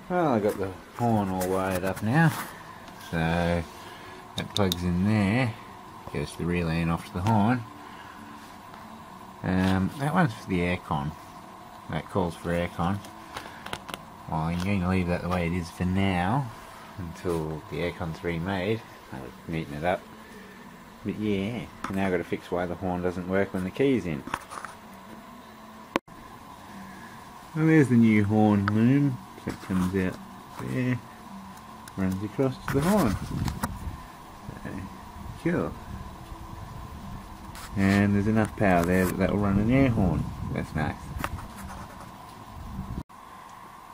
Well, I got the horn all wired up now, so that plugs in there, goes to the relay and off to the horn. That one's for the aircon, that calls for aircon. Well, I'm going to leave that the way it is for now, until the aircon's remade. I'll neaten it up. But yeah, now I've got to fix why the horn doesn't work when the key's in. Well, there's the new horn loom. That comes out there, runs across to the horn. So, cool. And there's enough power there that will run an air horn. That's nice.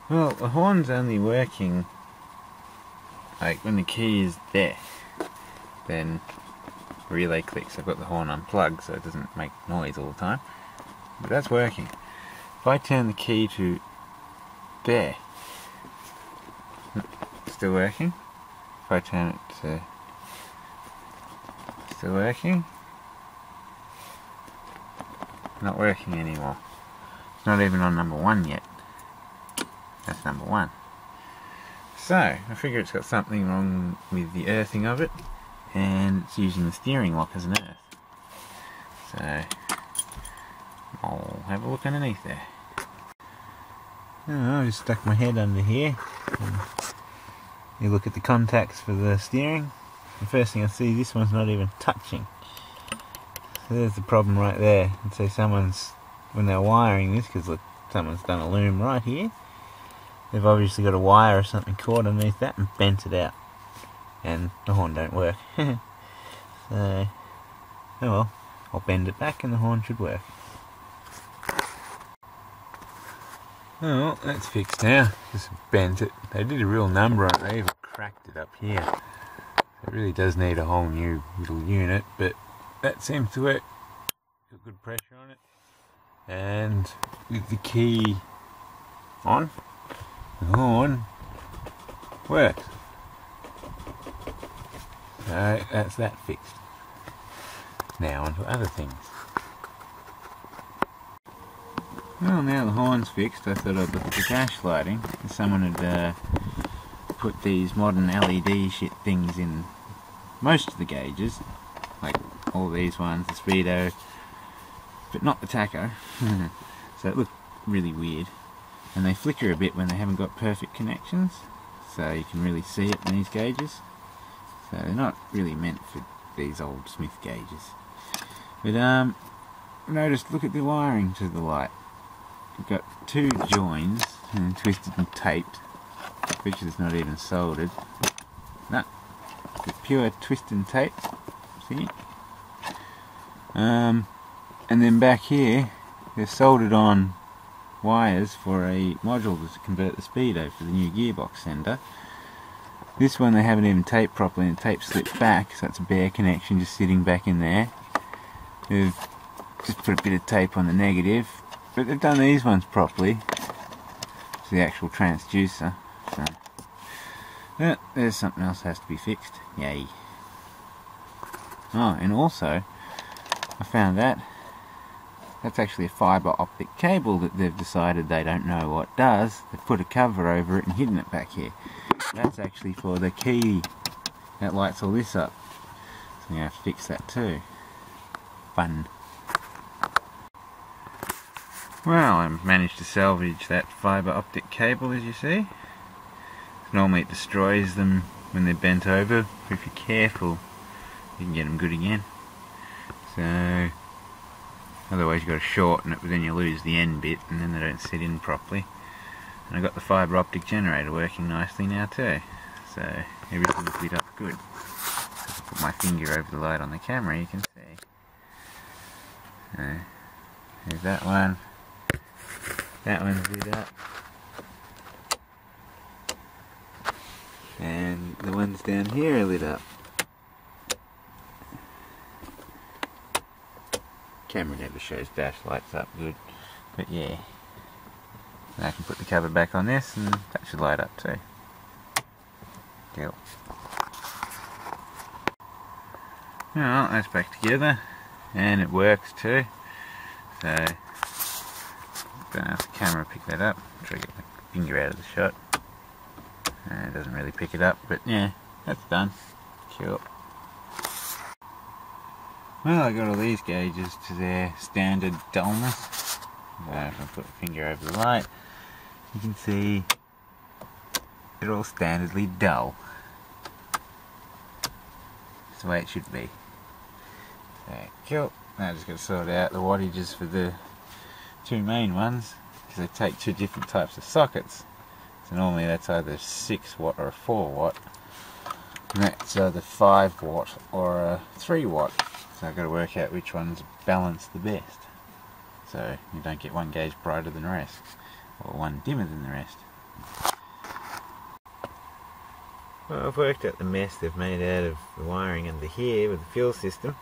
Well, the horn's only working like when the key is there. Then relay clicks. I've got the horn unplugged so it doesn't make noise all the time. But that's working. If I turn the key to there, still working. If I turn it to still working, not working anymore. It's not even on number 1 yet. That's number 1. So I figure it's got something wrong with the earthing of it, and it's using the steering lock as an earth. So I'll have a look underneath there. Oh, I just stuck my head under here. You look at the contacts for the steering. The first thing I see, this one's not even touching. So there's the problem right there. And so when they're wiring this, because look, someone's done a loom right here, they've obviously got a wire or something caught underneath that and bent it out. And the horn don't work. So, oh well, I'll bend it back and the horn should work. Oh, well, that's fixed now. Just bent it. They did a real number on it. They even cracked it up here. It really does need a whole new little unit, but that seems to work. Got good pressure on it. And with the key on, the horn works. So that's that fixed. Now on to other things. Well, now the horn's fixed, I thought I'd look at the dash lighting. Someone had put these modern LED shit things in most of the gauges, like all these ones, the Speedo, but not the tacho. So it looked really weird. And they flicker a bit when they haven't got perfect connections, so you can really see it in these gauges. So they're not really meant for these old Smith gauges. But notice, look at the wiring to the light. We've got 2 joins and twisted and taped, which is not even soldered. No, it's pure twist and tape. See? And then back here, they're soldered on wires for a module to convert the Speedo for the new gearbox sender. This one they haven't even taped properly, and the tape slipped back, so it's a bare connection just sitting back in there. They've just put a bit of tape on the negative, but they've done these ones properly. It's the actual transducer. So, but there's something else that has to be fixed. Yay. Oh, and also, I found that's actually a fibre optic cable that they've decided they don't know what does. They've put a cover over it and hidden it back here. That's actually for the key that lights all this up. So I'm going to have to fix that too. Fun. Well, I managed to salvage that fibre optic cable, as you see. Normally it destroys them when they're bent over, but if you're careful you can get them good again. So otherwise you've got to shorten it, but then you lose the end bit and then they don't sit in properly. And I've got the fibre optic generator working nicely now too, so everything's lit up good. If I put my finger over the light on the camera you can see. There's that one. That one's lit up. And the ones down here are lit up. Camera never shows dash lights up good, but yeah. Now I can put the cover back on this and that should light up too. Cool. Well, that's back together and it works too. So I'm gonna have the camera pick that up. Try to get my finger out of the shot. It doesn't really pick it up, but yeah, that's done. Cool. Well, I got all these gauges to their standard dullness. So if I put a finger over the light, you can see they're all standardly dull. That's the way it should be. So, cool. Now I just got to sort out the wattages for the two main ones, because they take two different types of sockets. So normally that's either a 6 watt or a 4 watt. And that's either 5 watt or a 3 watt. So I've got to work out which ones balance the best. So you don't get one gauge brighter than the rest, or one dimmer than the rest. Well, I've worked out the mess they've made out of the wiring under here with the fuel system.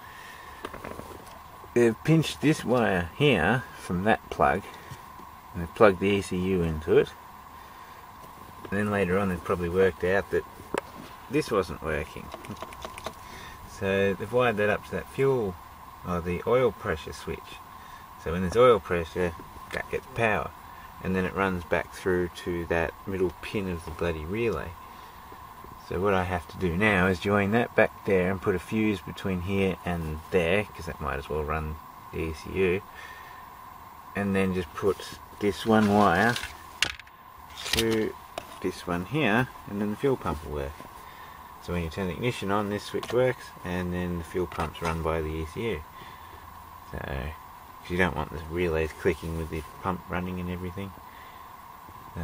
They've pinched this wire here from that plug, and they've plugged the ECU into it. And then later on they've probably worked out that this wasn't working. So they've wired that up to that fuel, or the oil pressure switch. So when there's oil pressure, that gets power. And then it runs back through to that middle pin of the bloody relay. So what I have to do now is join that back there and put a fuse between here and there, because that might as well run the ECU. And then just put this one wire to this one here, and then the fuel pump will work. So when you turn the ignition on, this switch works, and then the fuel pump's run by the ECU. So, because you don't want the relays clicking with the pump running and everything. So,